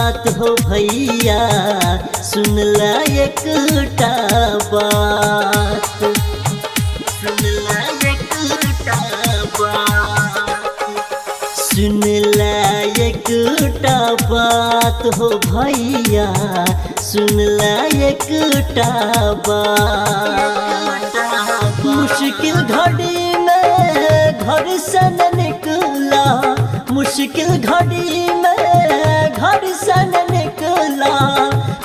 बात हो भैया सुन ला एकटा बात, सुन ला एकटा बात, सुन ला एकटा बात हो भैया सुन ला एकटा बात। मुश्किल घड़ी में घर से न निकला, मुश्किल घड़ी में घर से न निकला,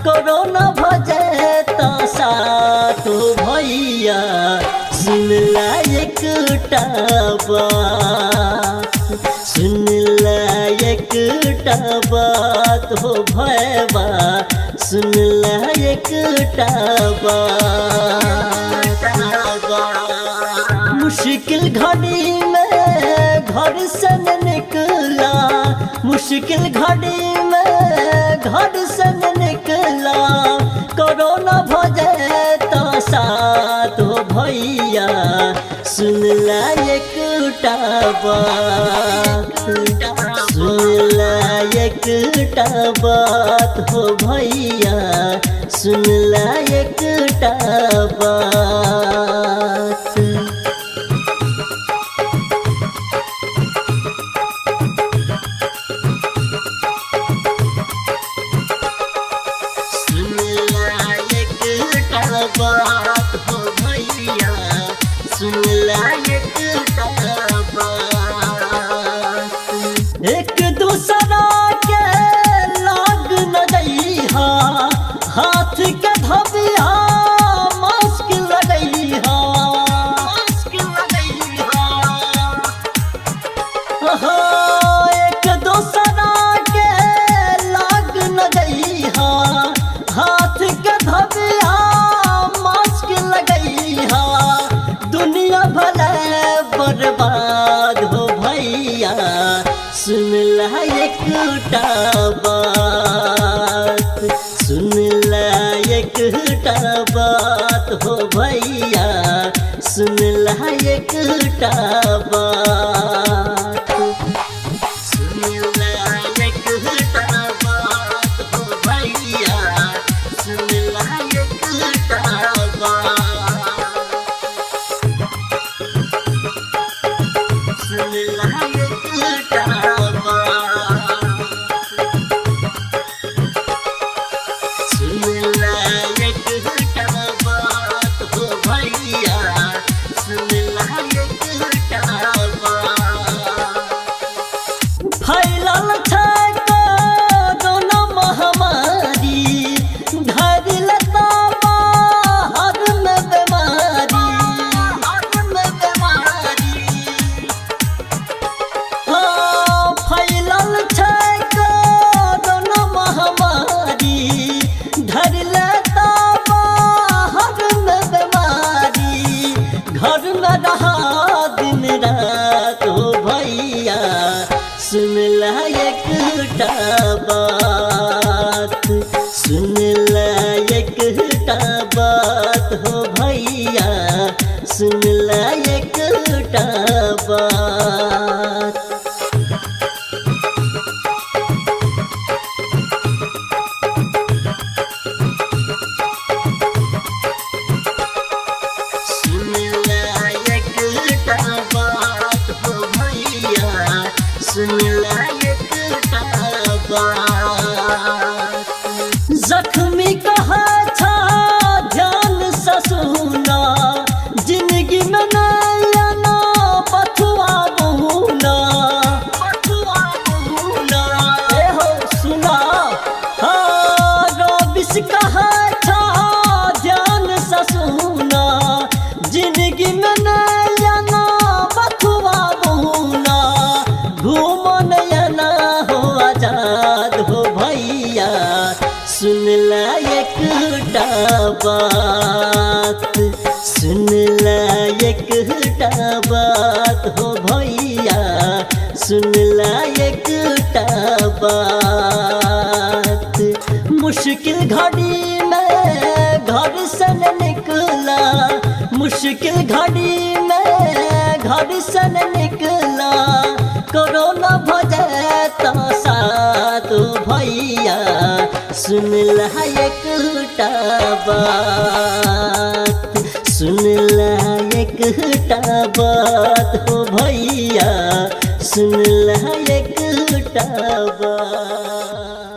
कोरोना भजे तो साथ भैया सुन ला एकटा बात, सुन ला एकटा बात हो भैया सुन ला एकटा बात। मुश्किल घड़ी में घर से न निकला, मुश्किल घड़ी में घर से न निकला, कोरोना भजे तो साथ हो भैया सुन ला एकटा बात, सुन ला एकटा बात हो भैया सुन ला एकटा बात। बात हो भैया सुन ला एकटा बात। एक दूसरा के लाग न जइहा, हाथ के धबिहा मास्क लगइहा, मास्क लगइहा। एक दूसरा के लाग न जइहा, हाथ के धबिहा दुनिया भले बर्बाद हो भैया सुन ला एकटा बात, सुन ला एकटा बात हो भैया सुन ला एकटा बात, सुन ला एकटा बात हो भैया सुन ला एकटा बात, सुन ला एकटा बात, सुन ला एकटा बात हो भैया सुन ला एकटा बात। फैलल छै कोरोना महामारी, धरिल ताबा हर में बीमारी, हर में बीमारी। फैलल छै कोरोना महामारी, धरिल ताबा हर में बीमारी, घर में रहा दिन रात हो भैया सुन ला एकटा बात, सुन ला एकटा बात हो भैया सुन ला एकटा बात। सुन ला एकटा बात हो भैया सुन ला एकटा बात। जख्मी कहा था ध्यान से सुना, जिंदगी में नया ना बथुआ बहुना, बथुआ बहुना। ए हो सुना हाँ रबिश कहा था ध्यान से सुना, जिंदगी में नया ना बथुआ बहुना, घूमो नया ना हो आजाद हो भैया सुन ला एकटा बात, सुन ला एकटा बात हो भैया सुन ला एकटा बात। मुश्किल घड़ी में घर से न निकला, मुश्किल घड़ी में घर से न निकला, कोरोना भजे तो साथ भैया भैया सुन ला एक बात, सुन ला एक बात हो भैया सुन ला एक बात।